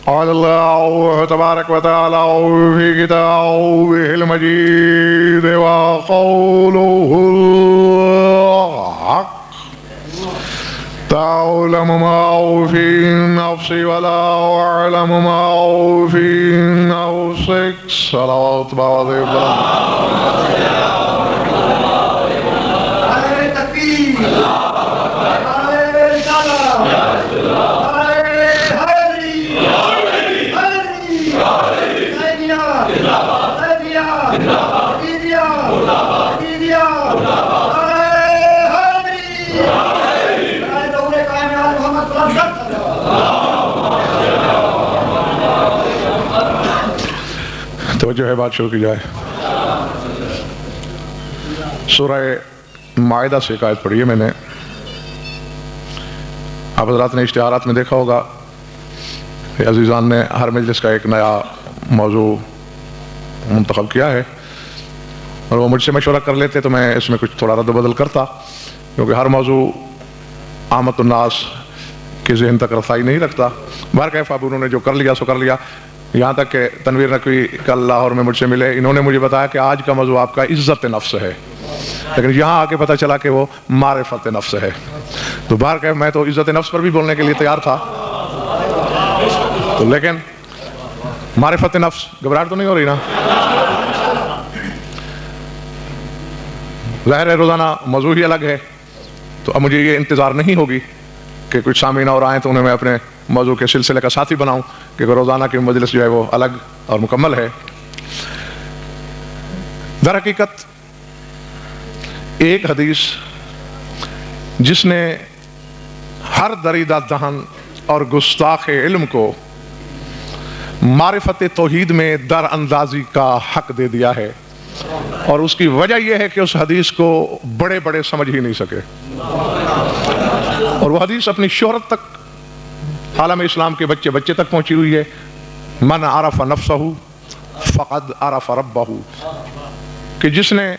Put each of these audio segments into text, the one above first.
قال الله تبارك وتعالى في كتابه المجيد وقوله الحق تعلم ما في نفسي ولا أعلم ما في نفسك صلوات بعض توجہ ہے، بات شروع کی جائے۔ سورہ مائدہ سے ایک آیت پڑھی ہے میں نے، آپ حضرات نے اشتہارات میں دیکھا ہوگا کہ عزیزان نے ہر مجلس کا ایک نیا موضوع منتخب کیا ہے، اور وہ مجھ سے مشورہ کر لیتے تو میں اس میں کچھ تھوڑا رد و بدل کرتا، کیونکہ ہر موضوع عامت الناس کے ذہن تک رسائی نہیں رکھتا۔ بہرکیف اب انہوں نے جو کر لیا سو کر لیا، یہاں تک کہ تنویر نقوی کل لاہور میں مجھ سے ملے، انہوں نے مجھے بتایا کہ آج کا موضوع آپ کا عزت نفس ہے، لیکن یہاں آ کے پتہ چلا کہ وہ معرفت نفس ہے۔ تو بہرکیف میں تو عزت نفس پر بھی بولنے کے لیے تیار تھا، تو لیکن معرفت نفس، گھبراہٹ تو نہیں ہو رہی نا؟ ظاہر ہے روزانہ موضوع ہی الگ ہے، تو اب مجھے یہ انتظار نہیں ہوگی کہ کچھ سامعین اور آئیں تو انہیں میں اپنے موضوع کے سلسلے کا ساتھی بناؤں، کہ روزانہ کی مجلس جو ہے وہ الگ اور مکمل ہے۔ در حقیقت ایک حدیث جس نے ہر دریدہ دہن اور گستاخ علم کو معرفت توحید میں در اندازی کا حق دے دیا ہے، اور اس کی وجہ یہ ہے کہ اس حدیث کو بڑے بڑے سمجھ ہی نہیں سکے، اور وہ حدیث اپنی شہرت تک عالم اسلام کے بچے بچے تک پہنچی ہوئی ہے۔ من عرف نفسہ فقد عرف ربہ، کہ جس نے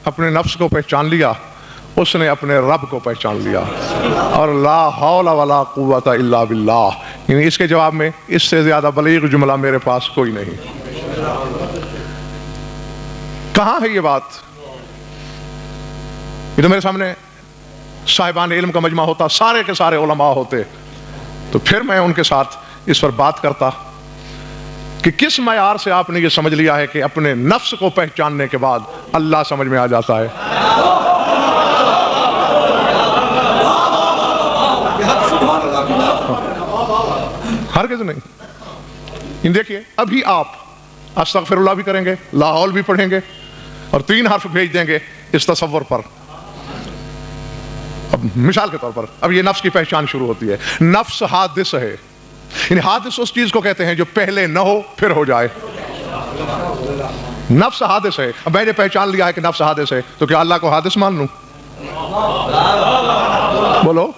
اپنے نفس کو پہچان لیا اس نے اپنے رب کو پہچان لیا، اور لا حول ولا قوت الا باللہ، یعنی اس کے جواب میں اس سے زیادہ بلیغ جملہ میرے پاس کوئی نہیں۔ کہاں ہے یہ بات؟ یہ تو میرے سامنے صاحبان علم کا مجمع ہوتا، سارے کے سارے علماء ہوتے، تو پھر میں ان کے ساتھ اس پر بات کرتا کہ کس معیار سے آپ نے یہ سمجھ لیا ہے کہ اپنے نفس کو پہچاننے کے بعد اللہ سمجھ میں آ جاتا ہے۔ ہرگز نہیں۔ دیکھیے ابھی آپ استغفر اللہ بھی کریں گے، لا حول بھی پڑھیں گے، اور 3 حرف بھیج دیں گے اس تصور پر۔ اب مثال کے طور پر اب یہ نفس کی پہچان شروع ہوتی ہے۔ نفس حادث ہے، یعنی حادث اس چیز کو کہتے ہیں جو پہلے نہ ہو پھر ہو جائے۔ نفس حادث ہے، اب میں نے پہچان لیا ہے کہ نفس حادث ہے، تو کیا اللہ کو حادث مان لوں؟ بولو،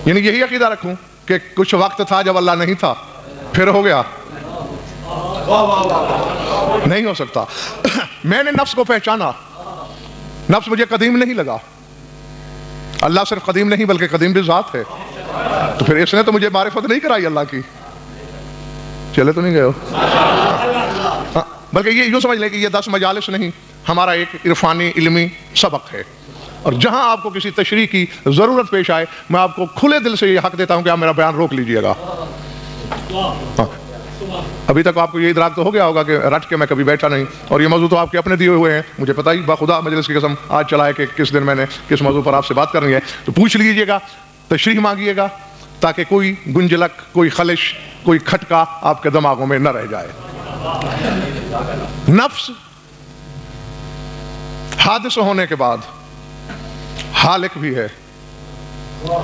یعنی یہی عقیدہ رکھوں کہ کچھ وقت تھا جب اللہ نہیں تھا پھر ہو گیا؟ نہیں ہو سکتا۔ میں نے نفس کو پہچانا، نفس مجھے قدیم نہیں لگا، اللہ صرف قدیم نہیں بلکہ قدیم بھی ذات ہے، تو پھر اس نے تو مجھے معرفت نہیں کرائی اللہ کی۔ چلے تو نہیں گئے ہو؟ بلکہ یہ یوں سمجھ لیں کہ یہ 10 مجالس نہیں، ہمارا ایک عرفانی علمی سبق ہے، اور جہاں آپ کو کسی تشریح کی ضرورت پیش آئے میں آپ کو کھلے دل سے یہ حق دیتا ہوں کہ آپ میرا بیان روک لیجئے گا۔ ابھی تک آپ کو یہ ادراک تو ہو گیا ہوگا کہ رٹ کے میں کبھی بیٹھا نہیں، اور یہ موضوع تو آپ کے اپنے دیے ہوئے ہیں، مجھے پتہ ہی بخدا مجلس کی قسم آج چلا ہے کہ کس دن میں نے کس موضوع پر آپ سے بات کرنی ہے، تو پوچھ لیجئے گا، تشریح مانگیے گا، تاکہ کوئی گنجلک، کوئی خلش، کوئی کھٹکا آپ کے دماغوں میں نہ رہ جائے۔ نفس حادث ہونے کے بعد حالق بھی ہے،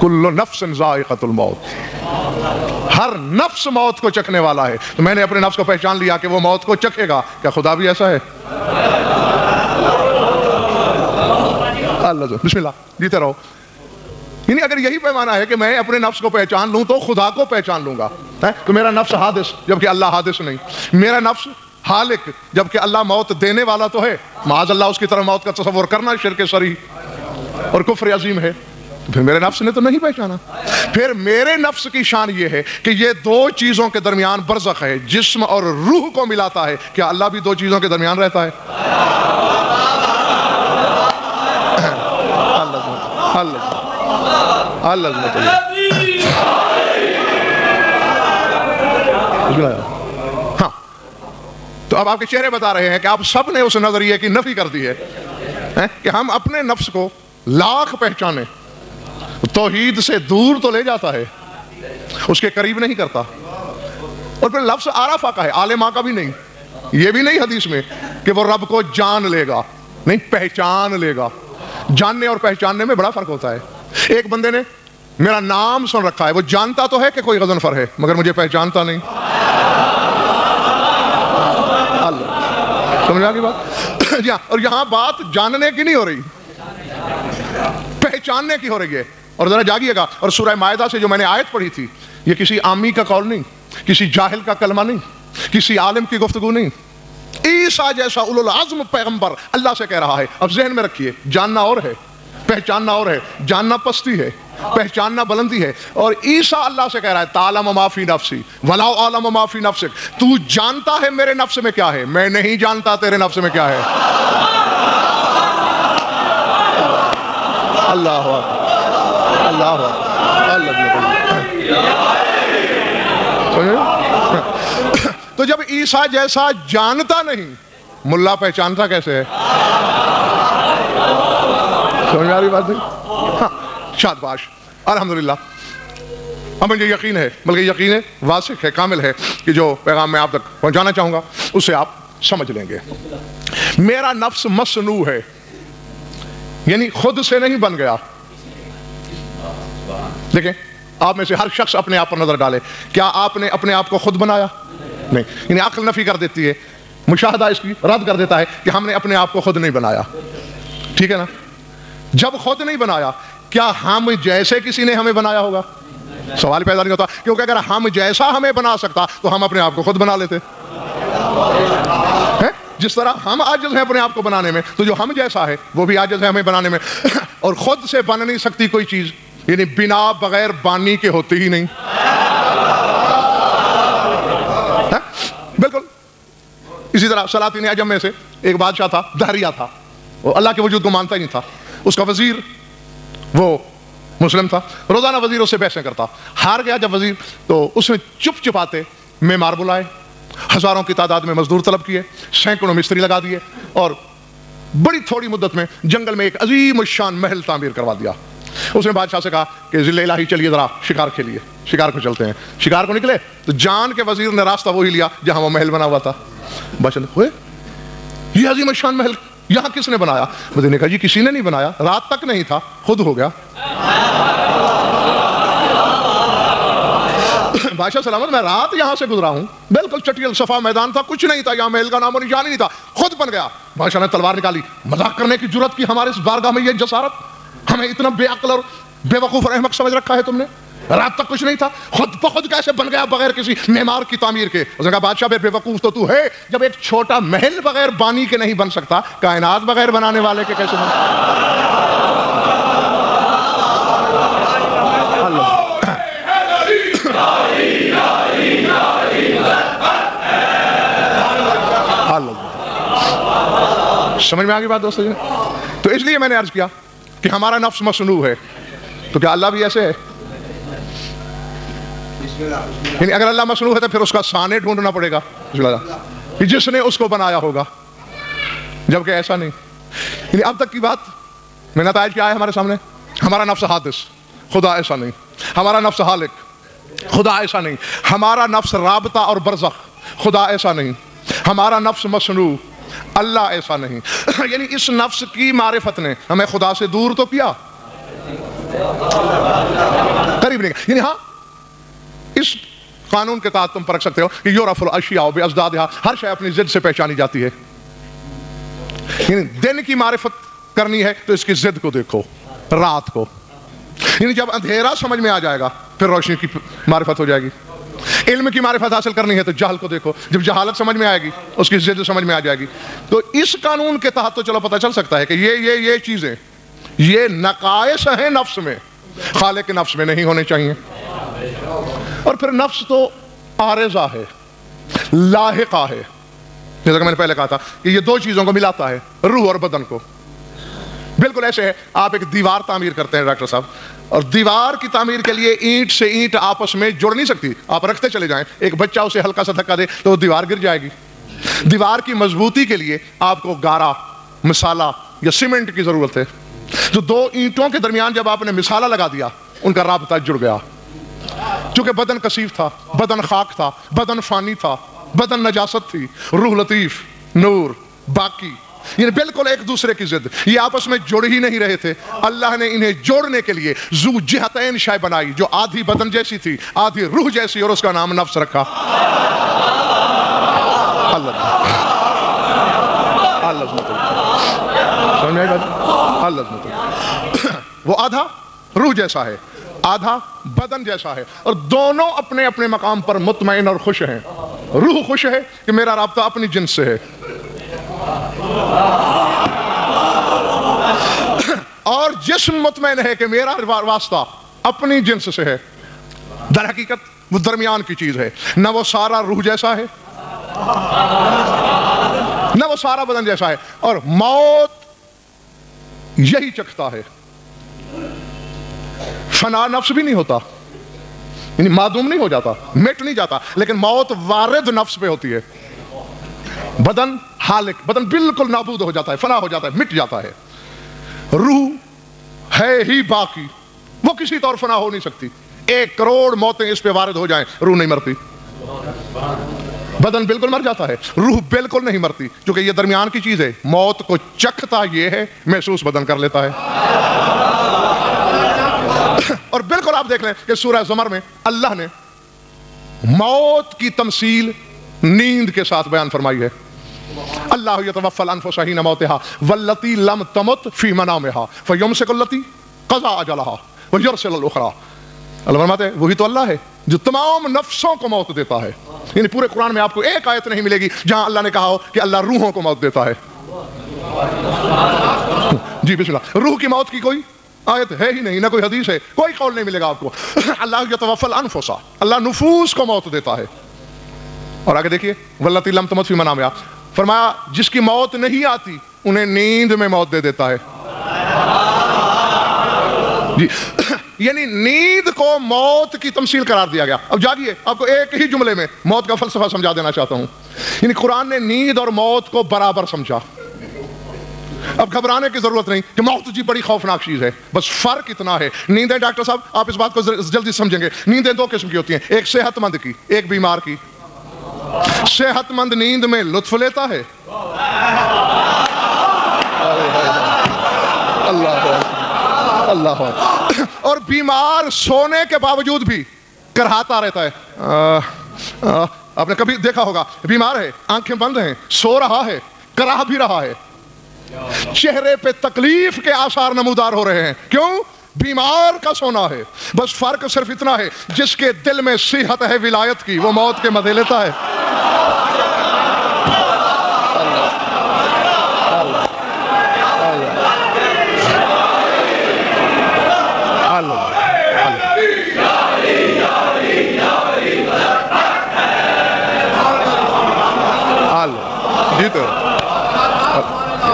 کل نفس ذائقۃ الموت، ہر نفس موت کو چکھنے والا ہے۔ تو میں نے اپنے نفس کو پہچان لیا کہ وہ موت کو چکھے گا، کیا خدا بھی ایسا ہے؟ اللہ بسم اللہ جیتے رہو۔ یعنی اگر یہی پیمانہ ہے کہ میں اپنے نفس کو پہچان لوں تو خدا کو پہچان لوں گا، تو میرا نفس حادث جبکہ اللہ حادث نہیں، میرا نفس حالق جبکہ اللہ موت دینے والا تو ہے، معاذ اللہ اس کی طرح موت کا تصور کرنا شرک صریح اور کفر عظیم ہے۔ تو پھر میرے نفس نے تو نہیں پہچانا. پھر میرے نفس کی شان یہ ہے کہ یہ دو چیزوں کے درمیان برزخ ہے, جسم اور روح کو ملاتا ہے. کیا اللہ بھی دو چیزوں کے درمیان رہتا ہے؟ ہاں, تو اب آپ کے چہرے بتا رہے ہیں کہ آپ سب نے اس نظریے کی نفی کر دی ہے کہ ہم اپنے نفس کو لاکھ پہچانے, توحید سے دور تو لے جاتا ہے, اس کے قریب نہیں کرتا. اور پھر لفظ عارفہ کا ہے, عالمہ کا بھی نہیں. یہ بھی نہیں حدیث میں کہ وہ رب کو جان لے گا, نہیں, پہچان لے گا. جاننے اور پہچاننے میں بڑا فرق ہوتا ہے. ایک بندے نے میرا نام سن رکھا ہے, وہ جانتا تو ہے کہ کوئی غضنفر ہے, مگر مجھے پہچانتا نہیں. اللہ, سمجھ آگئی بات؟ اور یہاں بات جاننے کی نہیں ہو رہی, پہچاننے کی ہو رہی ہے. اور ذرا جاگیے گا, اور سورہ مائدہ سے جو میں نے آیت پڑھی تھی, یہ کسی عامی کا قول نہیں, کسی جاہل کا کلمہ نہیں, کسی عالم کی گفتگو نہیں. عیسیٰ جیسا اولو العزم پیغمبر اللہ سے کہہ رہا ہے. اب ذہن میں رکھیے, جاننا اور ہے, پہچاننا اور ہے. جاننا پستی ہے, پہچاننا بلندی ہے. اور عیسیٰ اللہ سے کہہ رہا ہے تعلم ما فی نفسی ولا اعلم ما فی نفسک, تو جانتا ہے میرے نفس میں کیا ہے, میں نہیں جانتا تیرے نفس میں کیا ہے. اللہ اکبر, اللہ تو جب عیسیٰ جیسا جانتا نہیں, ملا پہچانتا کیسے ہے؟ سمجھ آ رہی بات نہیں؟ ہاں, شاباش, الحمدللہ. اب مجھے یقین ہے, بلکہ یقین واثق ہے, کامل ہے, کہ جو پیغام میں آپ تک پہنچانا چاہوں گا اسے آپ سمجھ لیں گے. میرا نفس مصنوع ہے, یعنی خود سے نہیں بن گیا. دیکھیں, آپ میں سے ہر شخص اپنے آپ پر نظر ڈالے, کیا آپ نے اپنے آپ کو خود بنایا؟ نہیں. یعنی عقل نفی کر دیتی ہے, مشاہدہ اس کی رد کر دیتا ہے کہ ہم نے اپنے آپ کو خود نہیں بنایا. ٹھیک ہے نا؟ جب خود نہیں بنایا, کیا ہم جیسے کسی نے ہمیں بنایا ہوگا؟ سوال پیدا نہیں ہوتا, کیونکہ اگر ہم جیسا ہمیں بنا سکتا تو ہم اپنے آپ کو خود بنا لیتے. جس طرح ہم عاجز ہیں اپنے آپ کو بنانے میں, تو جو ہم جیسا ہے وہ بھی عاجز ہے ہمیں بنانے میں. اور خود سے بن نہیں سکتی کوئی چیز, یعنی بنا بغیر بانی کے ہوتی ہی نہیں. بالکل اسی طرح سلاطین عجم میں سے ایک بادشاہ تھا, دہریہ تھا, وہ اللہ کے وجود کو مانتا ہی نہیں تھا. اس کا وزیر وہ مسلم تھا, روزانہ وزیر اس سے بحثیں کرتا. ہار گیا جب وزیر, تو اس نے چپ چپاتے معمار بلائے, ہزاروں کی تعداد میں مزدور طلب کیے, سینکڑوں مستری لگا دیے, اور بڑی تھوڑی مدت میں جنگل میں ایک عظیم الشان محل تعمیر کروا دیا. اس نے بادشاہ سے کہا کہ ذل الہی چلیے ذرا شکار کھیلیے. شکار کو چلتے ہیں. شکار کو نکلے تو جان کے وزیر نے راستہ وہی لیا جہاں وہ محل بنا ہوا تھا. بادشاہ ہوئے, یہ عظیم الشان محل یہاں کس نے بنایا؟ مجھے نے کہا جی کسی نے نہیں بنایا, رات تک نہیں تھا, خود ہو گیا. بادشاہ سلامت, میں رات یہاں سے گزرا ہوں, بالکل چٹیل صفا میدان تھا, کچھ نہیں تھا, یہاں محل کا نام و نشان ہی نہیں تھا, خود بن گیا. بادشاہ نے تلوار نکالی. مذاق کرنے کی جرت کی ہمارے اس بارگاہ میں یہ جسارت, ہمیں اتنا بے عقل اور بے وقوف اور احمق سمجھ رکھا ہے تم نے. رات تک کچھ نہیں تھا, خود بخود کیسے بن گیا بغیر کسی معمار کی تعمیر کے؟ اس نے کہا بادشاہ بے وقوف تو ہے, جب ایک چھوٹا محل بغیر بانی کے نہیں بن سکتا, کائنات بغیر بنانے والے کے کیسے سمجھ میں آ گئی بات دوستو جی؟ تو اس لیے میں نے عرض کیا کہ ہمارا نفس مصنوع ہے, تو کیا اللہ بھی ایسے ہے؟ یعنی اگر اللہ مصنوع ہے تو پھر اس کا سانے ڈھونڈنا پڑے گا کہ جس نے اس کو بنایا ہوگا, جبکہ ایسا نہیں. یعنی اب تک کی بات میں نتائج کیا ہے ہمارے سامنے؟ ہمارا نفس حادث, خدا ایسا نہیں. ہمارا نفس حالق, خدا ایسا نہیں. ہمارا نفس رابطہ اور برزخ, خدا ایسا نہیں. ہمارا نفس مصنوع, اللہ ایسا نہیں. یعنی اس نفس کی معرفت نے ہمیں خدا سے دور تو کیا, قریب نہیں. یعنی ہاں اس قانون کے تحت تم پرکھ سکتے ہو کہ یعرف الاشیاء بازدادہا, ہر شے اپنی ضد سے پہچانی جاتی ہے. یعنی دن کی معرفت کرنی ہے تو اس کی ضد کو دیکھو, رات کو. یعنی جب اندھیرا سمجھ میں آ جائے گا پھر روشنی کی معرفت ہو جائے گی. علم کی معرفت حاصل کرنی ہے تو جہل کو دیکھو, جب جہالت سمجھ میں آئے گی اس کی ضد سمجھ میں آ جائے گی. تو اس قانون کے تحت تو چلو پتہ چل سکتا ہے کہ یہ چیزیں یہ نقائص ہیں نفس میں, خالق کے نفس میں نہیں ہونے چاہیے۔ اور پھر نفس تو عارضہ ہے، لاحقہ ہے، جیسا کہ میں نے پہلے کہا تھا کہ یہ دو چیزوں کو ملاتا ہے، روح اور بدن کو۔ بالکل ایسے ہے، آپ ایک دیوار تعمیر کرتے ہیں ڈاکٹر صاحب، اور دیوار کی تعمیر کے لیے اینٹ سے اینٹ آپس میں جڑ نہیں سکتی، آپ رکھتے چلے جائیں، ایک بچہ اسے ہلکا سا دھکا دے تو وہ دیوار گر جائے گی۔ دیوار کی مضبوطی کے لیے آپ کو گارا، مسالہ یا سیمنٹ کی ضرورت ہے۔ تو دو اینٹوں کے درمیان جب آپ نے مسالہ لگا دیا، ان کا رابطہ جڑ گیا۔ چونکہ بدن کثیف تھا، بدن خاک تھا، بدن فانی تھا، بدن نجاست تھی، روح لطیف، نور، باقی، یہ بالکل ایک دوسرے کی ضد، یہ آپس میں جڑ ہی نہیں رہے تھے۔ اللہ نے انہیں جوڑنے کے لیے ذو جہتین شے بنائی، جو آدھی بدن جیسی تھی، آدھی روح جیسی، اور اس کا نام نفس رکھا۔ وہ آدھا روح جیسا ہے، آدھا بدن جیسا ہے، اور دونوں اپنے اپنے مقام پر مطمئن اور خوش ہیں۔ روح خوش ہے کہ میرا رابطہ اپنی جنس سے ہے، اور جسم مطمئن ہے کہ میرا واسطہ اپنی جنس سے ہے۔ در حقیقت وہ درمیان کی چیز ہے، نہ وہ سارا روح جیسا ہے، نہ وہ سارا بدن جیسا ہے، اور موت یہی چکھتا ہے۔ فنا نفس بھی نہیں ہوتا، یعنی معدوم نہیں ہو جاتا، مٹ نہیں جاتا، لیکن موت وارد نفس پہ ہوتی ہے۔ بدن حالق، بدن بالکل نابود ہو جاتا ہے، فنا ہو جاتا ہے، مٹ جاتا ہے۔ روح ہے ہی باقی، وہ کسی طور فنا ہو نہیں سکتی۔ 1 کروڑ موتیں اس پہ وارد ہو جائیں، روح نہیں مرتی۔ بدن بالکل مر جاتا ہے، روح بالکل نہیں مرتی، کیونکہ یہ درمیان کی چیز ہے۔ موت کو چکھتا یہ ہے، محسوس بدن کر لیتا ہے۔ اور بالکل آپ دیکھ لیں کہ سورہ زمر میں اللہ نے موت کی تمثیل نیند کے ساتھ بیان فرمائی ہے۔ اللہ یتوفی الانفس حین موتها واللتی لم تمت فی منامها فیمسک التی قضى اجلها ویرسل الاخری۔ اللہ فرماتے ہیں وہی تو اللہ ہے جو تمام نفسوں کو موت دیتا ہے۔ یعنی پورے قرآن میں آپ کو ایک آیت نہیں ملے گی جہاں اللہ نے کہا ہو کہ اللہ روحوں کو موت دیتا ہے۔ جی بسم اللہ، روح کی موت کی کوئی آیت ہے ہی نہیں، نہ کوئی حدیث ہے، کوئی قول نہیں ملے گا آپ کو۔ اللہ یتوفی الانفس، اللہ نفوس کو موت دیتا ہے۔ اور آگے دیکھیے واللتی لم تمت فی منامہا، فرمایا جس کی موت نہیں آتی انہیں نیند میں موت دے دیتا ہے۔ جی یعنی نیند کو موت کی تمثیل قرار دیا گیا۔ اب جاگیے، آپ کو ایک ہی جملے میں موت کا فلسفہ سمجھا دینا چاہتا ہوں۔ یعنی قرآن نے نیند اور موت کو برابر سمجھا۔ اب گھبرانے کی ضرورت نہیں کہ موت جی بڑی خوفناک چیز ہے، بس فرق اتنا ہے۔ نیندیں ڈاکٹر صاحب آپ اس بات کو جلدی سمجھیں گے، نیندیں 2 قسم کی ہوتی ہیں، ایک صحت مند کی، ایک بیمار کی۔ صحت مند نیند میں لطف لیتا ہے، اللہ اور بیمار سونے کے باوجود بھی کرہاتا رہتا ہے۔ آپ نے کبھی دیکھا ہوگا بیمار ہے، آنکھیں بند ہیں، سو رہا ہے، کراہ بھی رہا ہے، چہرے پہ تکلیف کے آثار نمودار ہو رہے ہیں۔ کیوں؟ بیمار کا سونا ہے۔ بس فرق صرف اتنا ہے، جس کے دل میں صحت ہے ولایت کی، وہ موت کے مزے لیتا ہے۔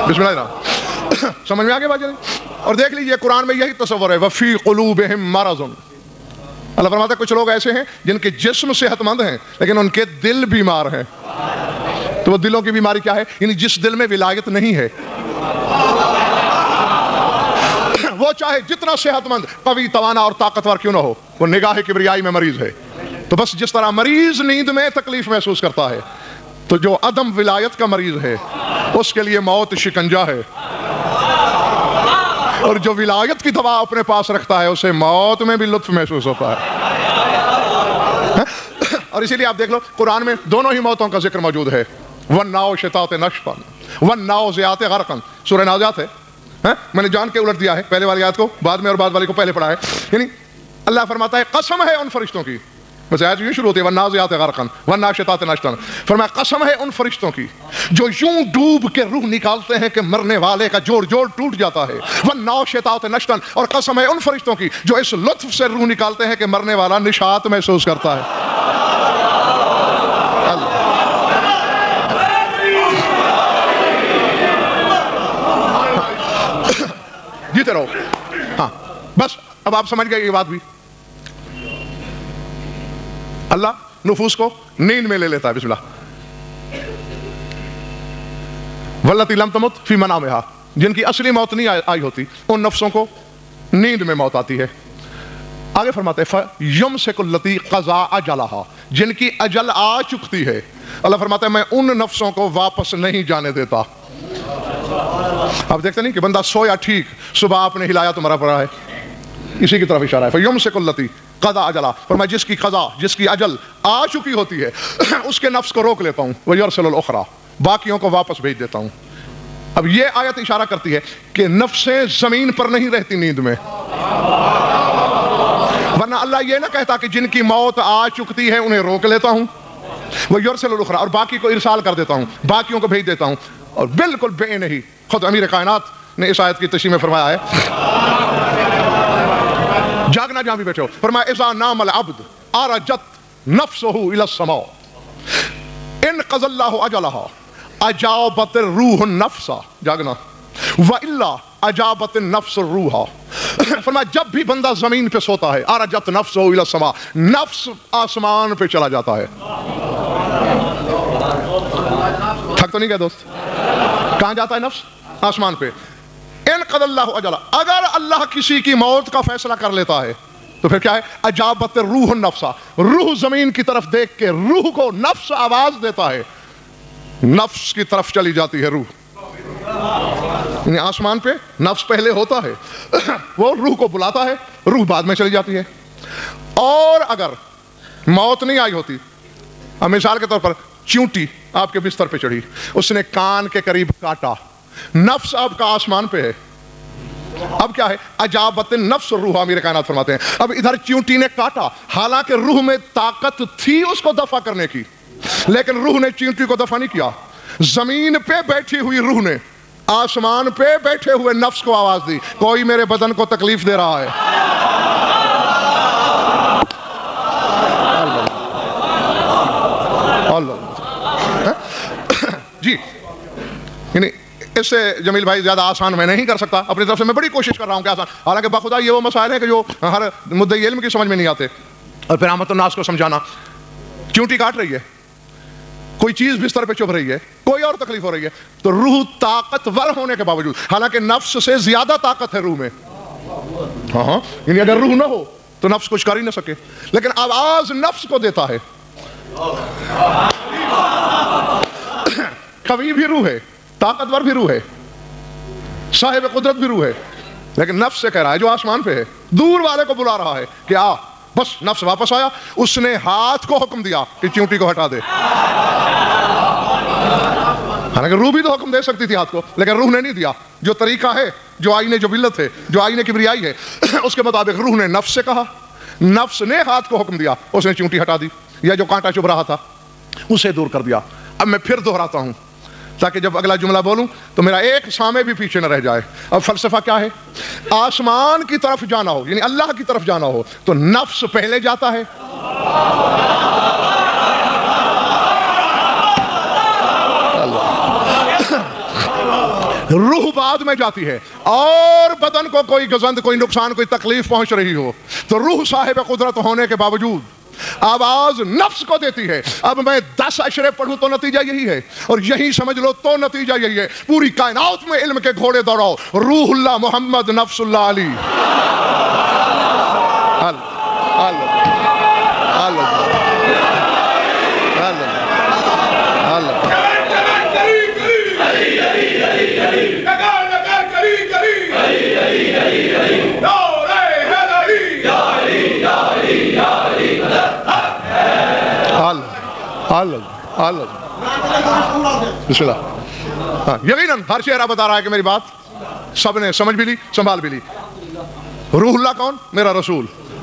بسم اللہ الرحمن، سمجھ میں آگے بات چلیں؟ اور دیکھ لیجئے قرآن میں یہی تصور ہے، وَفِي قُلُوبِهِمْ مَرَضٌ۔ اللہ فرماتا ہے کچھ لوگ ایسے ہیں جن کے جسم صحت مند ہیں لیکن ان کے دل بیمار ہیں۔ تو وہ دلوں کی بیماری کیا ہے؟ یعنی جس دل میں ولایت نہیں ہے، وہ چاہے جتنا صحت مند، قوی، توانا اور طاقتور کیوں نہ ہو، وہ نگاہ کبریائی میں مریض ہے۔ تو بس جس طرح مریض نیند میں تکلیف محسوس کرتا ہے، تو جو عدم ولایت کا مریض ہے اس کے لیے موت شکنجہ ہے، اور جو ولایت کی دوا اپنے پاس رکھتا ہے اسے موت میں بھی لطف محسوس ہوتا ہے۔ اور اسی لیے آپ دیکھ لو قرآن میں دونوں ہی موتوں کا ذکر موجود ہے، وَالنَّاشِطَاتِ نَشْطًا وَالنَّازِعَاتِ غَرْقًا، سورہ نازعات ہے۔ میں نے جان کے الٹ دیا ہے پہلے والی آیت کو بعد میں اور بعد والی کو پہلے پڑھا ہے۔ یعنی اللہ فرماتا ہے قسم ہے ان فرشتوں کی بس آیت یوں شروع ہوتی ہے والنازعات غرقا والناشطات نشطا. فرمایا قسم ہے ان فرشتوں کی جو یوں ڈوب کے روح نکالتے ہیں کہ مرنے والے کا جوڑ جوڑ ٹوٹ جاتا ہے. والناشطات نشطا, اور قسم ہے ان فرشتوں کی جو اس لطف سے روح نکالتے ہیں کہ مرنے والا نشاط محسوس کرتا ہے. جیتے رہو. ہاں بس اب آپ سمجھ گئے یہ بات بھی. اللہ نفوس کو نیند میں لے لیتا ہے. بسم اللہ. واللتی لم تمت فی منامہا, جن کی اصلی موت نہیں آئی ہوتی ان نفسوں کو نیند میں موت آتی ہے. آگے فرماتے ہیں فَيُمْسِكُ الَّتِي قَضَىٰ أَجَلَهَا, جن کی اجل آ چکتی ہے. اللہ فرماتا ہے میں ان نفسوں کو واپس نہیں جانے دیتا. آپ دیکھتے نہیں کہ بندہ سویا ٹھیک, صبح آپ نے ہلایا تو مرا پڑا ہے. اسی کی طرف اشارہ ہے. فَيُمْسِكُ الَّتِي قَضَىٰ أَجَلَهَا, فرمایا جس کی قضا, جس کی اجل آ چکی ہوتی ہے اس کے نفس کو روک لیتا ہوں. وَيُرْسِلُ الْأُخْرَىٰ, باقیوں کو واپس بھیج دیتا ہوں. اب یہ آیت اشارہ کرتی ہے کہ نفسیں زمین پر نہیں رہتی نیند میں, ورنہ اللہ یہ نہ کہتا کہ جن کی موت آ چکتی ہے انہیں روک لیتا ہوں. وَيُرْسِلُ الْأُخْرَىٰ, اور باقی کو ارسال کر دیتا ہوں, باقیوں کو بھیج دیتا ہوں. اور بالکل بے نہیں, خود امیر کائنات نے اس آیت کی تشریح میں فرمایا ہے, جاگنا جہاں بھی بیٹھے ہو, فرمایا اذا نام العبد عرجت نفسہ الی السماء ان قضى اللہ اجلها اجابت الروح النفس, جاگنا, والا اجابت النفس الروح. فرمایا جب بھی بندہ زمین پہ سوتا ہے, عرجت نفسہ الی السماء, نفس آسمان پہ چلا جاتا ہے. تھک تو نہیں گئے دوست؟ کہاں جاتا ہے نفس؟ آسمان پہ. ان قضى اللہ اجلہ, اگر اللہ کسی کی موت کا فیصلہ کر لیتا ہے تو پھر کیا ہے؟ اجابت روح النفس, روح زمین کی طرف دیکھ کے روح کو نفس آواز دیتا ہے, نفس کی طرف چلی جاتی ہے روح. یعنی آسمان پہ نفس پہلے ہوتا ہے, وہ روح کو بلاتا ہے, روح بعد میں چلی جاتی ہے. اور اگر موت نہیں آئی ہوتی, اب مثال کے طور پر چیونٹی آپ کے بستر پہ چڑھی, اس نے کان کے قریب کاٹا, نفس آپ کا آسمان پہ ہے. اب کیا ہے؟ اجابت نفس روح, امیر کائنات فرماتے ہیں. اب ادھر چیونٹی نے کاٹا, حالانکہ روح میں طاقت تھی اس کو دفع کرنے کی, لیکن روح نے چیونٹی کو دفع نہیں کیا. زمین پہ بیٹھی ہوئی روح نے آسمان پہ بیٹھے ہوئے نفس کو آواز دی, کوئی میرے بدن کو تکلیف دے رہا ہے. جی یعنی اس سے جمیل بھائی زیادہ آسان میں نہیں کر سکتا, اپنی طرف سے میں بڑی کوشش کر رہا ہوں کہ آسان, حالانکہ بخدا یہ وہ مسائل ہیں کہ جو ہر مدعی علم کی سمجھ میں نہیں آتے. اور پھر عامت الناس کو سمجھانا, چیونٹی کاٹ رہی ہے, کوئی چیز بستر پہ چبھ رہی ہے, کوئی اور تکلیف ہو رہی ہے, تو روح طاقتور ہونے کے باوجود, حالانکہ نفس سے زیادہ طاقت ہے روح میں, ہاں یعنی اگر روح نہ ہو تو نفس کچھ کر ہی نہ سکے, لیکن آواز نفس کو دیتا ہے. قوی بھی روح ہے, طاقتور بھی روح ہے, صاحب قدرت بھی روح ہے, لیکن نفس سے کہہ رہا ہے جو آسمان پہ ہے, دور والے کو بلا رہا ہے کہ آ. بس نفس واپس آیا, اس نے ہاتھ کو حکم دیا کہ چیونٹی کو ہٹا دے. حالانکہ روح بھی تو حکم دے سکتی تھی ہاتھ کو, لیکن روح نے نہیں دیا. جو طریقہ ہے, جو آئین جبلت ہے, جو آئین کبریائی ہے, اس کے مطابق روح نے نفس سے کہا, نفس نے ہاتھ کو حکم دیا, اس نے چیونٹی ہٹا دی, یا جو کانٹا چبھ رہا تھا اسے دور کر دیا. اب میں پھر دہراتا ہوں تاکہ جب اگلا جملہ بولوں تو میرا ایک سامع بھی پیچھے نہ رہ جائے. اب فلسفہ کیا ہے؟ آسمان کی طرف جانا ہو, یعنی اللہ کی طرف جانا ہو, تو نفس پہلے جاتا ہے, روح بعد میں جاتی ہے. اور بدن کو کوئی گزند, کوئی نقصان, کوئی تکلیف پہنچ رہی ہو تو روح صاحب قدرت ہونے کے باوجود آواز نفس کو دیتی ہے. اب میں 10 اشرے پڑھوں تو نتیجہ یہی ہے, اور یہی سمجھ لو تو نتیجہ یہی ہے. پوری کائنات میں علم کے گھوڑے دوڑاؤ, روح اللہ محمد نفس اللہ علی. بسم اللہ. یقیناً ہر چہرہ بتا رہا ہے کہ میری بات سب نے سمجھ بھی لی, سنبھال بھی لی. روح اللہ کون؟ میرا رسول.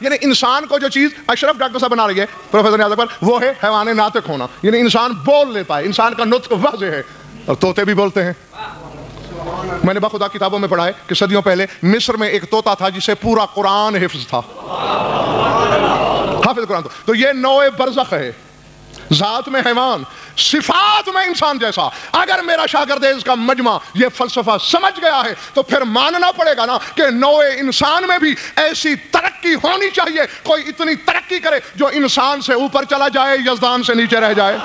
یعنی انسان کو جو چیز اشرف ڈاکٹر صاحب بنا رہی ہے پروفیسر نیاز اکبر، وہ ہے حیوان ناطق ہونا، یعنی انسان بول لیتا ہے، انسان کا نطق واضح ہے، اور طوطے بھی بولتے ہیں۔ میں نے بخدا کتابوں میں پڑھا ہے کہ صدیوں پہلے مصر میں ایک طوطا تھا جسے پورا قرآن حفظ تھا، حافظ قرآن تھا۔ تو یہ نوع برزخ ہے، ذات میں حیوان، صفات میں انسان جیسا۔ اگر میرا شاگرد اس کا مجمع یہ فلسفہ سمجھ گیا ہے تو پھر ماننا پڑے گا نا کہ نوع انسان میں بھی ایسی ترقی ہونی چاہیے، کوئی اتنی ترقی کرے جو انسان سے اوپر چلا جائے، یزدان سے نیچے رہ جائے۔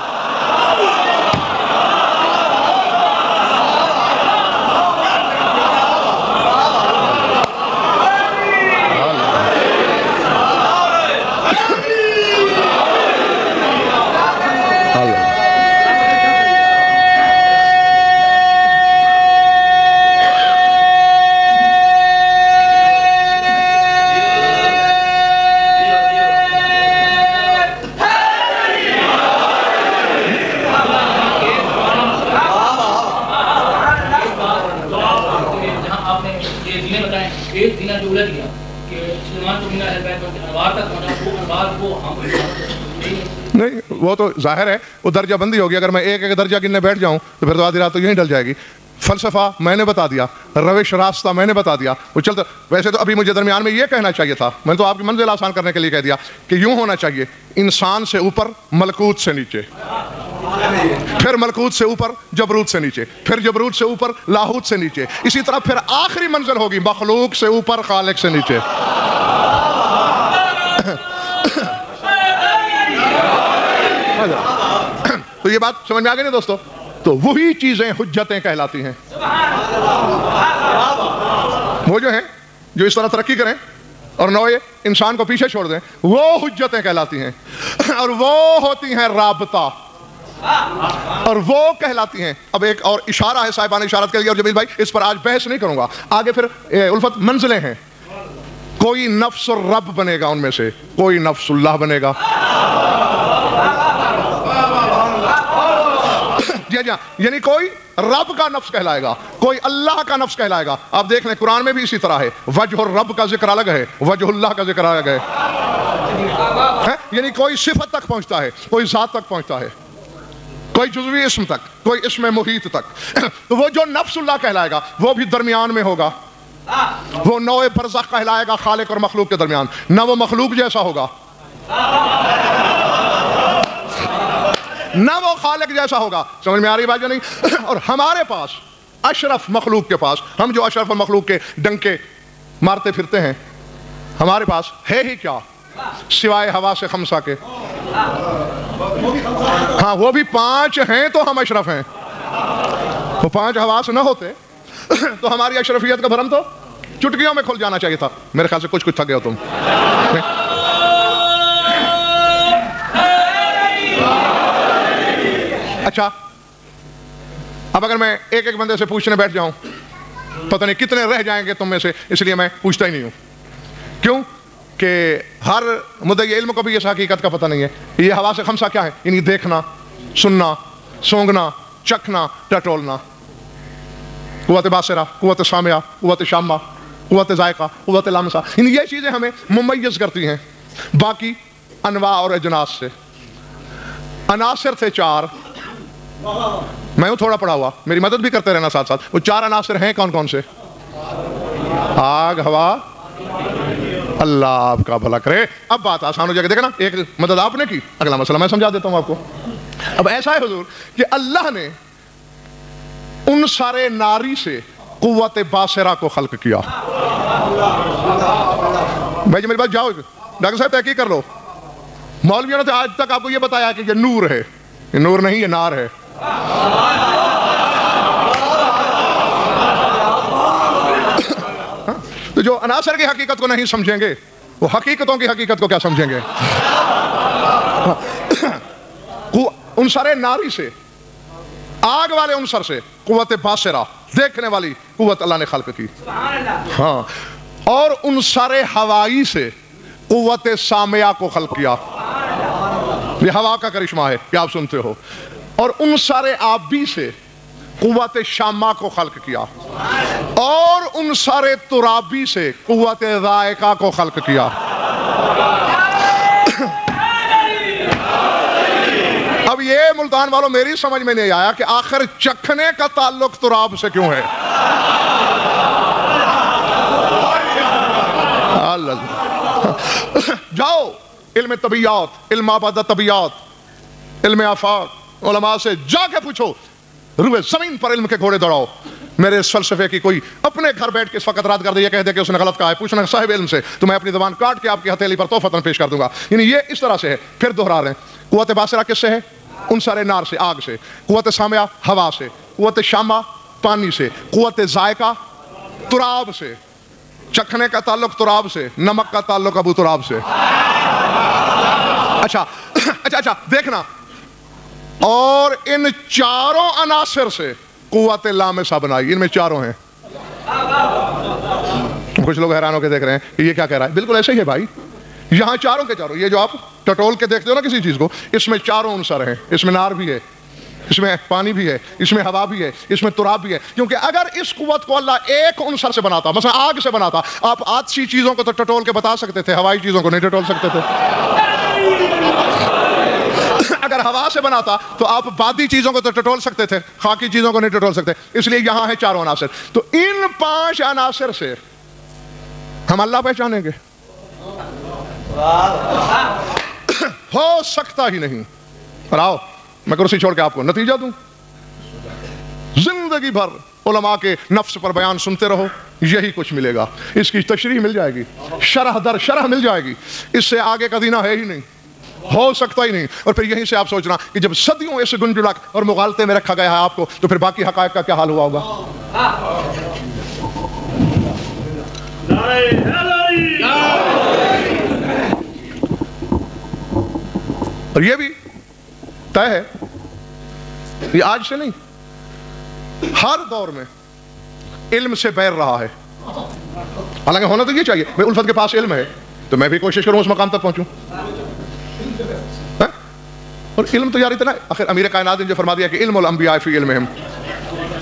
نہیں وہ تو ظاہر ہے، وہ درجہ بندی ہوگی۔ اگر میں ایک ایک درجہ گننے بیٹھ جاؤں تو پھر تو آدھی رات تو یہیں ڈل جائے گی۔ فلسفہ میں نے بتا دیا، روش راستہ میں نے بتا دیا، وہ چلتا۔ ویسے تو ابھی مجھے درمیان میں یہ کہنا چاہیے تھا، میں نے تو آپ کی منزل آسان کرنے کے لیے کہہ دیا کہ یوں ہونا چاہیے، انسان سے اوپر ملکوت سے نیچے، پھر ملکوت سے اوپر جبروت سے نیچے، پھر جبروت سے اوپر لاہوت سے نیچے، اسی طرح پھر آخری منزل ہوگی مخلوق سے اوپر خالق سے نیچے۔ تو یہ بات سمجھ میں آ گئی نا دوستو؟ تو وہی چیزیں حجتیں کہلاتی ہیں۔ وہ جو ہیں جو اس طرح ترقی کریں اور نوع انسان کو پیچھے چھوڑ دیں، وہ حجتیں کہلاتی ہیں، اور وہ ہوتی ہیں رابطہ، اور وہ کہلاتی ہیں۔ اب ایک اور اشارہ ہے صاحبان اشارت کے لیے، اور جمیل بھائی اس پر آج بحث نہیں کروں گا، آگے پھر الفت منزلیں ہیں۔ کوئی نفس الرب بنے گا ان میں سے، کوئی نفس اللہ بنے گا۔ یعنی کوئی رب کا نفس کہلائے گا، کوئی اللہ کا نفس کہلائے گا۔ آپ دیکھ لیں قرآن میں بھی اسی طرح ہے، وجہ الرب کا ذکر الگ ہے، وجہ اللہ کا ذکر الگ ہے۔ یعنی کوئی صفت تک پہنچتا ہے، کوئی ذات تک پہنچتا ہے، کوئی جزوی اسم تک، کوئی اسم محیط تک۔ تو وہ جو نفس اللہ کہلائے گا وہ بھی درمیان میں ہوگا، وہ نوع برزخ کہلائے گا خالق اور مخلوق کے درمیان، نہ وہ مخلوق جیسا ہوگا نہ وہ خالق جیسا ہوگا۔ سمجھ میں آ رہی بات جو نہیں؟ اور ہمارے پاس اشرف مخلوق کے پاس، ہم جو اشرف مخلوق کے ڈنکے مارتے پھرتے ہیں، ہمارے پاس ہے ہی کیا سوائے ہوا سے خمسہ کے؟ ہاں وہ بھی 5 ہیں تو ہم اشرف ہیں، وہ 5 حواس نہ ہوتے تو ہماری اشرفیت کا بھرم تو چٹکیوں میں کھل جانا چاہیے تھا۔ میرے خیال سے کچھ تھک گئے ہو تم۔ اچھا اب اگر میں ایک ایک بندے سے پوچھنے بیٹھ جاؤں پتہ نہیں کتنے رہ جائیں گے تم میں سے، اس لیے میں پوچھتا ہی نہیں ہوں۔ کیوں کہ ہر مدعی علم کو بھی اس حقیقت کا پتہ نہیں ہے۔ یہ حواس خمسہ کیا ہے؟ یعنی دیکھنا، سننا، سونگنا، چکھنا، ٹٹولنا، قوت باصرہ، قوت سامعہ، قوت شامہ، قوت ذائقہ، قوت لمسہ، یہ چیزیں ہمیں ممیز کرتی ہیں باقی انواع اور اجناس سے۔ عناصر تھے 4، میں ہوں تھوڑا پڑھا ہوا، میری مدد بھی کرتے رہنا ساتھ ساتھ۔ وہ 4 عناصر ہیں کون کون سے؟ آگ، ہوا، اللہ آپ کا بھلا کرے۔ اب بات آسان ہو جائے گی، دیکھنا ایک مدد آپ نے کی، اگلا مسئلہ میں سمجھا دیتا ہوں آپ کو۔ اب ایسا ہے حضور کہ اللہ نے ان سارے ناری سے قوت باصرہ کو خلق کیا۔ بھائی جی میری بات جاؤ، ڈاکٹر صاحب تحقیق کر لو، مولویوں نے آج تک آپ کو یہ بتایا کہ یہ نور ہے، یہ نور نہیں، یہ نار ہے۔ تو جو عناصر کی حقیقت کو نہیں سمجھیں گے وہ حقیقتوں کی حقیقت کو کیا سمجھیں گے؟ عنصر ناری سے، آگ والے عنصر سے قوت باصرہ، دیکھنے والی قوت اللہ نے خلق کی۔ ہاں، اور عنصر ہوائی سے قوت سامعہ کو خلق کیا، یہ ہوا کا کرشمہ ہے کہ آپ سنتے ہو۔ اور عنصر آبی سے قوت شامہ کو خلق کیا، اور عنصر ترابی سے قوت ذائقہ کو خلق کیا۔ اب یہ ملتان والوں میری سمجھ میں نہیں آیا کہ آخر چکھنے کا تعلق تراب سے کیوں ہے؟ جاؤ علم طبیعیات، علم آبادہ طبیعیات، علم آفاق، علماء سے جا کے پوچھو، روئے زمین پر علم کے گھوڑے دوڑاؤ۔ میرے اس فلسفے کی کوئی اپنے گھر بیٹھ کے اس وقت رات کر دے، یہ کہہ دے کہ اس نے غلط کہا ہے، پوچھنا صاحب علم سے، تو میں اپنی زبان کاٹ کے آپ کی ہتھیلی پر تحفتاً پیش کر دوں گا۔ یعنی یہ اس طرح سے ہے۔ پھر دہرا رہے ہیں، قوت باصرہ کس سے ہے؟ عنصر نار سے، آگ سے۔ قوت سامعہ ہوا سے۔ قوت شامہ پانی سے۔ قوت ذائقہ تراب سے۔ چکھنے کا تعلق تراب سے، نمک کا تعلق ابو تراب سے۔ اچھا دیکھنا، اور ان چاروں عناصر سے قوت لامسہ بنائی، ان میں چاروں ہیں۔ کچھ لوگ حیران ہو کے دیکھ رہے ہیں کہ یہ کیا کہہ رہا ہے؟ بالکل ایسے ہی ہے بھائی، یہاں چاروں کے چاروں، یہ جو آپ ٹٹول کے دیکھتے ہو نا کسی چیز کو، اس میں چاروں عنصر ہیں۔ اس میں نار بھی ہے، اس میں پانی بھی ہے، اس میں ہوا بھی ہے، اس میں تراب بھی ہے۔ کیونکہ اگر اس قوت کو اللہ ایک عنصر سے بناتا، مثلا آگ سے بناتا، آپ آتشی چیزوں کو تو ٹٹول کے بتا سکتے تھے، ہوائی چیزوں کو نہیں ٹٹول سکتے تھے۔ اگر ہوا سے بناتا تو آپ بادی چیزوں کو تو ٹٹول سکتے تھے، خاکی چیزوں کو نہیں ٹٹول سکتے۔ اس لیے یہاں ہے چاروں عناصر۔ تو ان 5 عناصر سے ہم اللہ پہچانیں گے؟ ہو سکتا ہی نہیں۔ اور آؤ میں کرسی چھوڑ کے آپ کو نتیجہ دوں، زندگی بھر علماء کے نفس پر بیان سنتے رہو، یہی کچھ ملے گا۔ اس کی تشریح مل جائے گی، شرح در شرح مل جائے گی، اس سے آگے کا دینہ ہے ہی نہیں، ہو سکتا ہی نہیں۔ اور پھر یہیں سے آپ سوچنا کہ جب صدیوں اس گنجلک اور مغالطے میں رکھا گیا ہے آپ کو، تو پھر باقی حقائق کا کیا حال ہوا ہوگا؟ اور یہ بھی طے ہے، یہ آج سے نہیں، ہر دور میں علم سے بیر رہا ہے۔ حالانکہ ہونا تو یہ چاہیے، بھئی الفت کے پاس علم ہے تو میں بھی کوشش کروں اس مقام تک پہنچوں۔ اور علم تو یار اتنا ہے، آخر امیر کائنات نے جو فرما دیا کہ علم الانبیاء فی علمہم،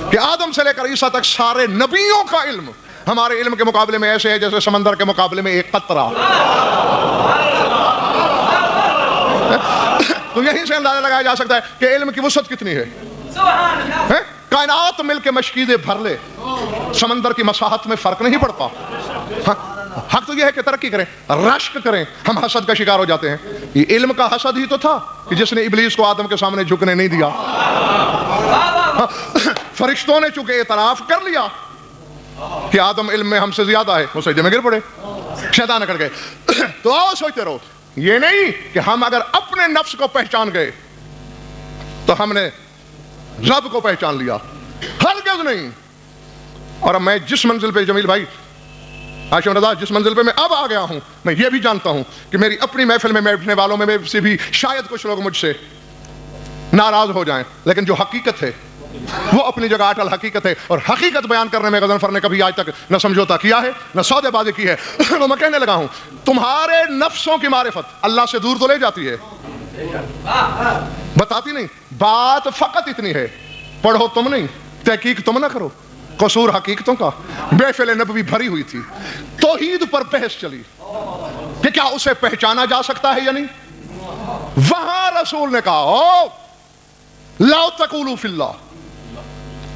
کہ آدم سے لے کر عیسیٰ تک سارے نبیوں کا علم ہمارے علم کے مقابلے میں ایسے ہے جیسے سمندر کے مقابلے میں ایک قطرہ۔ تو یہیں سے اندازہ لگایا جا سکتا ہے کہ علم کی وسعت کتنی ہے۔ کائنات مل کے مشکیزیں بھر لے، سمندر کی مساحت میں فرق نہیں پڑتا۔ حق تو یہ ہے کہ ترقی کریں، رشک کریں، ہم حسد کا شکار ہو جاتے ہیں۔ یہ علم کا حسد ہی تو تھا کہ جس نے ابلیس کو آدم کے سامنے جھکنے نہیں دیا۔ فرشتوں نے چونکہ اعتراف کر لیا کہ آدم علم میں ہم سے زیادہ ہے، وہ سجدے میں گر پڑے، شیطان اکڑ گئے۔ تو آؤ سوچتے رہو، یہ نہیں کہ ہم اگر اپنے نفس کو پہچان گئے تو ہم نے رب کو پہچان لیا، ہرگز نہیں۔ اور اب میں جس منزل پہ جمیل بھائی ہاشم رضا، جس منزل پہ میں اب آ گیا ہوں، میں یہ بھی جانتا ہوں کہ میری اپنی محفل میں بیٹھنے والوں میں سے بھی شاید کچھ لوگ مجھ سے ناراض ہو جائیں، لیکن جو حقیقت ہے وہ اپنی جگہ اٹل حقیقت ہے۔ اور حقیقت بیان کرنے میں غضنفر نے کبھی آج تک نہ سمجھوتا کیا ہے نہ سودے بازی کی ہے۔ تو میں کہنے لگا ہوں، تمہارے نفسوں کی معرفت اللہ سے دور تو لے جاتی ہے، بتاتی نہیں۔ بات فقط اتنی ہے، پڑھو تم نہیں، تحقیق تم نہ کرو، قصور حقیقتوں کا۔ محفل نبوی بھری ہوئی تھی، توحید پر بحث چلی کہ کیا اسے پہچانا جا سکتا ہے یا نہیں۔ وہاں رسول نے کہا، او لا تقولوا فی اللہ،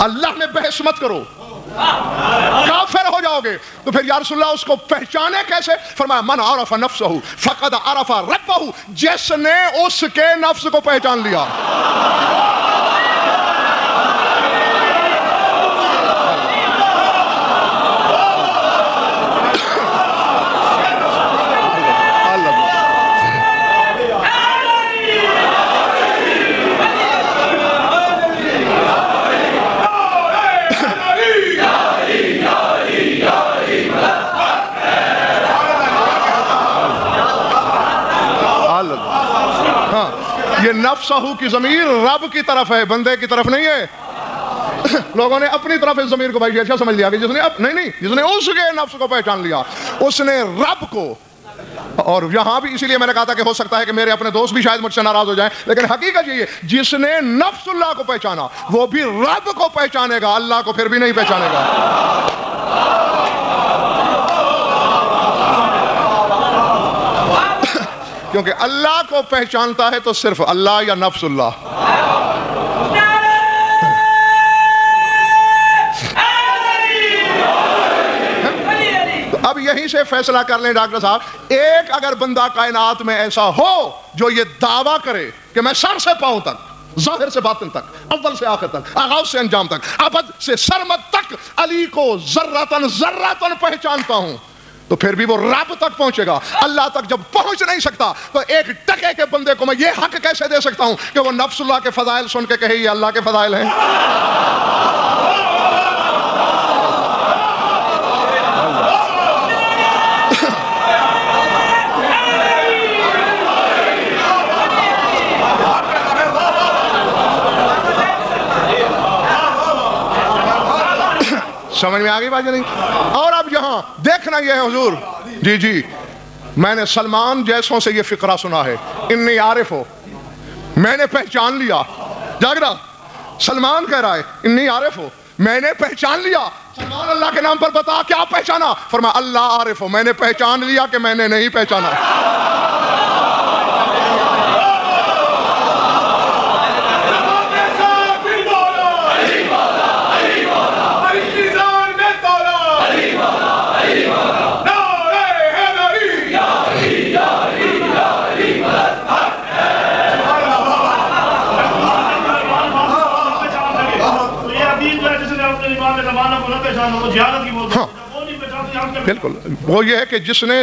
اللہ میں بحث مت کرو، کافر ہو جاؤ گے۔ تو پھر یا رسول اللہ اس کو پہچانے کیسے؟ فرمایا من عرف نفسہ فقد عرف ربہ، جس نے اس کے نفس کو پہچان لیا۔ یہ نفسہ کی ضمیر رب کی طرف ہے، بندے کی طرف نہیں ہے۔ لوگوں نے اپنی طرف اس ضمیر کو بھائی اچھا سمجھ لیا کہ جس نے اس کے نفس کو پہچان لیا، اس نے رب کو۔ اور یہاں بھی اسی لیے میں نے کہا تھا کہ ہو سکتا ہے کہ میرے اپنے دوست بھی شاید مجھ سے ناراض ہو جائیں، لیکن حقیقت یہ ہے جس نے نفس اللہ کو پہچانا وہ بھی رب کو پہچانے گا، اللہ کو پھر بھی نہیں پہچانے گا۔ کیونکہ اللہ کو پہچانتا ہے تو صرف اللہ یا نفس اللہ. اب یہیں سے فیصلہ کر لیں ڈاکٹر صاحب, ایک اگر بندہ کائنات میں ایسا ہو جو یہ دعویٰ کرے کہ میں سر سے پاؤں تک, ظاہر سے باطن تک, اول سے آخر تک, آغاز سے انجام تک, ابد سے سرمد تک علی کو ذراتن ذراتن پہچانتا ہوں, تو پھر بھی وہ رب تک پہنچے گا. اللہ تک جب پہنچ نہیں سکتا تو ایک ٹکے کے بندے کو میں یہ حق کیسے دے سکتا ہوں کہ وہ نفس اللہ کے فضائل سن کے کہے یہ اللہ کے فضائل ہیں؟ سمجھ میں آگئی بات یا نہیں؟ اور اب یہاں دیکھنا یہ ہے حضور, جی میں نے سلمان جیسوں سے یہ فقرہ سنا ہے, انی عارف ہو, میں نے پہچان لیا. جاگرا سلمان کہہ رہا ہے انی عارف ہو, میں نے پہچان لیا. سلمان اللہ کے نام پر بتا کیا پہچانا؟ فرمایا اللہ عارف ہو, میں نے پہچان لیا کہ میں نے نہیں پہچانا. بالکل, وہ یہ ہے کہ جس نے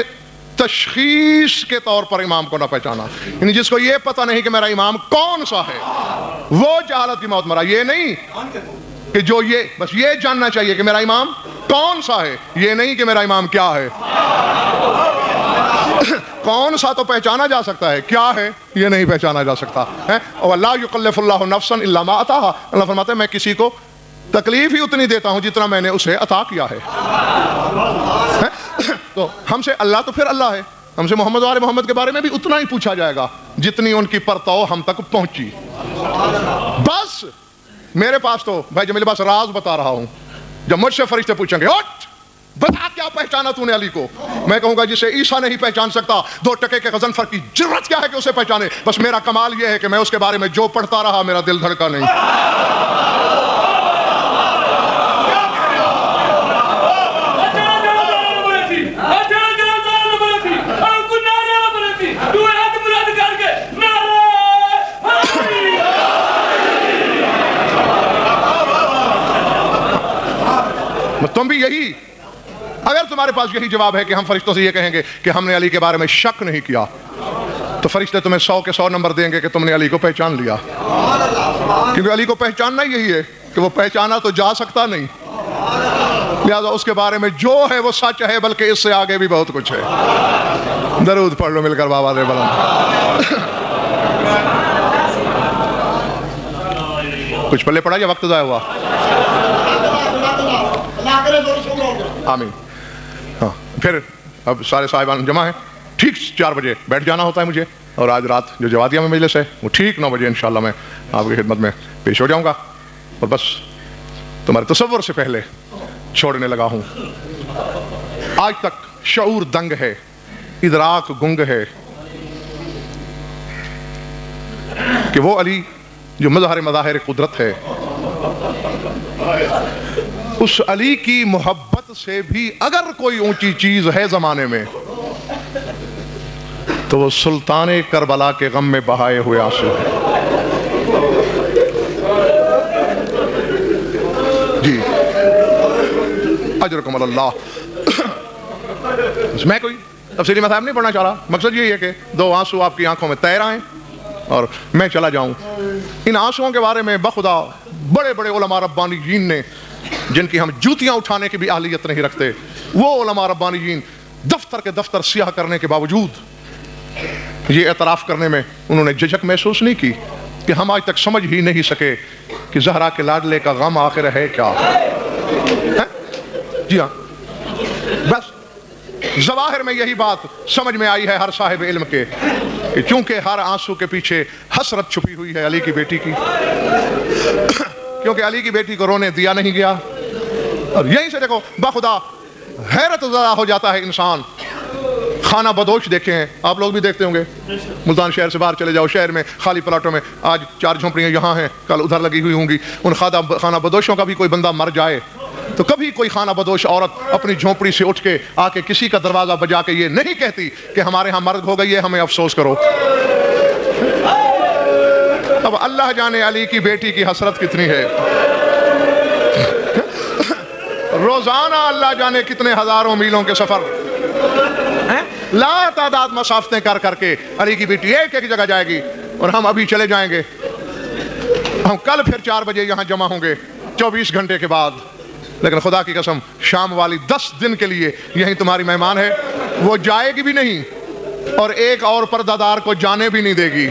تشخیص کے طور پر امام کو نہ پہچانا, یعنی جس کو یہ پتہ نہیں کہ میرا امام کون سا ہے, وہ جہالت کی موت مرا. یہ نہیں کہ جو یہ بس یہ جاننا چاہیے کہ میرا امام کون سا ہے, یہ نہیں کہ میرا امام کیا ہے. کون سا تو پہچانا جا سکتا ہے, کیا ہے یہ نہیں پہچانا جا سکتا ہے. اور لا یکلف اللہ نفسا الا ما اتاہا, اللہ فرماتے ہیں میں کسی کو تکلیف ہی اتنی دیتا ہوں جتنا میں نے اسے عطا کیا ہے. تو ہم سے اللہ تو پھر اللہ ہے, ہم سے محمد وآل محمد کے بارے میں بھی اتنا ہی پوچھا جائے گا جتنی ان کی پرتو ہم تک پہنچی. بس میرے پاس تو بھائی جمیل عباس راز بتا رہا ہوں. جب مجھ سے فرشتے پوچھیں گے اٹھ بتا کیا پہچانا تو نے علی کو, میں کہوں گا جسے عیسیٰ نہیں پہچان سکتا, 2 ٹکے کے غضنفر کی جرت کیا ہے کہ اسے پہچانے. بس میرا کمال یہ ہے کہ میں اس کے بارے میں جو پڑھتا رہا میرا دل دھڑکا نہیں. تم بھی یہی, اگر تمہارے پاس یہی جواب ہے کہ ہم فرشتوں سے یہ کہیں گے کہ ہم نے علی کے بارے میں شک نہیں کیا, تو فرشتے تمہیں 100 کے 100 نمبر دیں گے کہ تم نے علی کو پہچان لیا. کیونکہ علی کو پہچاننا یہی ہے کہ وہ پہچانا تو جا سکتا نہیں, لہذا اس کے بارے میں جو ہے وہ سچ ہے, بلکہ اس سے آگے بھی بہت کچھ ہے. درود پڑھ لو مل کر بابا دے بلند. کچھ پلے پڑا یا وقت ضائع ہوا؟ آمین. ہاں پھر اب سارے صاحبان جمع ہیں, ٹھیک 4 بجے بیٹھ جانا ہوتا ہے مجھے, اور آج رات جو جوادیہ میں مجلس ہے وہ ٹھیک 9 بجے انشاءاللہ میں آپ کی خدمت میں پیش ہو جاؤں گا. اور بس تمہارے تصور سے پہلے چھوڑنے لگا ہوں. آج تک شعور دنگ ہے, ادراک گنگ ہے کہ وہ علی جو مظہر مظاہر قدرت ہے, اس علی کی محبت سے بھی اگر کوئی اونچی چیز ہے زمانے میں تو وہ سلطان کربلا کے غم میں بہائے ہوئے آنسو ہے. جی اجرکم اللہ. میں کوئی تفصیلی مطالب نہیں پڑھنا چاہ رہا, مقصد یہی ہے کہ 2 آنسو آپ کی آنکھوں میں تیر آئیں اور میں چلا جاؤں. ان آنسوؤں کے بارے میں بخدا بڑے بڑے علماء ربانیین نے, جن کی ہم جوتیاں اٹھانے کی بھی اہلیت نہیں رکھتے, وہ علماء ربانیین دفتر کے دفتر سیاہ کرنے کے باوجود یہ اعتراف کرنے میں انہوں نے جھجک محسوس نہیں کی کہ ہم آج تک سمجھ ہی نہیں سکے کہ زہرا کے لاڈلے کا غم آخر ہے کیا. جی ہاں, بس ظواہر میں یہی بات سمجھ میں آئی ہے ہر صاحب علم کے کہ چونکہ ہر آنسو کے پیچھے حسرت چھپی ہوئی ہے علی کی بیٹی کی, کیونکہ علی کی بیٹی کو رونے دیا نہیں گیا. اور یہیں سے دیکھو بخدا حیرت زدہ ہو جاتا ہے انسان خانہ بدوش دیکھے ہیں آپ لوگ بھی دیکھتے ہوں گے. ملتان شہر سے باہر چلے جاؤ, شہر میں خالی پلاٹوں میں آج 4 جھونپڑیاں یہاں ہیں, کل ادھر لگی ہوئی ہوں گی. ان خانہ بدوشوں کا بھی کوئی بندہ مر جائے تو کبھی کوئی خانہ بدوش عورت اپنی جھونپڑی سے اٹھ کے آ کے کسی کا دروازہ بجا کے یہ نہیں کہتی کہ ہمارے ہاں مرد ہو گئی ہے, ہمیں افسوس کرو. اب اللہ جانے علی کی بیٹی کی حسرت کتنی ہے. روزانہ اللہ جانے کتنے ہزاروں میلوں کے سفر, لا تعداد مسافتیں کر کر کے علی کی بیٹی ایک ایک جگہ جائے گی. اور ہم ابھی چلے جائیں گے, ہم کل پھر 4 بجے یہاں جمع ہوں گے 24 گھنٹے کے بعد. لیکن خدا کی قسم شام والی 10 دن کے لیے یہیں تمہاری مہمان ہے, وہ جائے گی بھی نہیں اور ایک اور پردہ دار کو جانے بھی نہیں دے گی.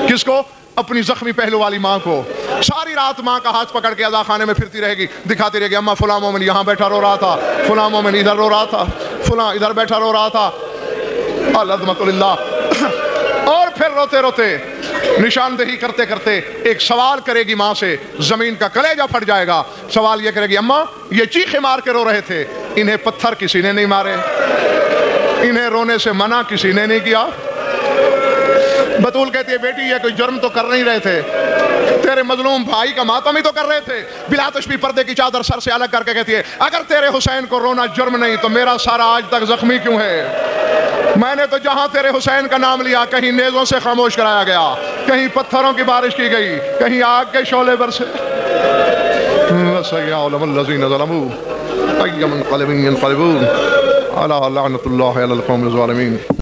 کس کو؟ اپنی زخمی پہلو والی ماں کو. ساری رات ماں کا ہاتھ پکڑ کے عزا خانے میں پھرتی رہے گی, دکھاتی رہے گی اماں فلاں مومن یہاں بیٹھا رو رہا تھا, فلاں مومن ادھر رو رہا تھا, فلاں ادھر بیٹھا رو رہا تھا. العظمت للہ. اور پھر روتے روتے نشاندہی کرتے کرتے ایک سوال کرے گی ماں سے, زمین کا کلیجہ پھٹ جائے گا. سوال یہ کرے گی, اماں یہ چیخے مار کے رو رہے تھے, انہیں پتھر کسی نے نہیں مارے, انہیں رونے سے منع کسی نے نہیں کیا. بطول کہتی ہے بیٹی یہ کوئی جرم تو کر نہیں رہے تھے, تیرے مظلوم بھائی کا ماتم ہی تو کر رہے تھے. بلا تشبیہ پردے کی چادر سر سے الگ کر کے کہتی ہے اگر تیرے حسین کو رونا جرم نہیں تو میرا سارا آج تک زخمی کیوں ہے؟ میں نے تو جہاں تیرے حسین کا نام لیا کہیں نیزوں سے خاموش کرایا گیا, کہیں پتھروں کی بارش کی گئی, کہیں آگ کے شعلے برسے. وَسَيَعْلَمُ الَّذِينَ ظَلَمُوا أَيَّ مُنقَلِبٍ يَنقَلِبُونَ أَلَا لَعْنَةُ اللَّهِ عَلَى الْقَوْمِ الظَّالِمِينَ.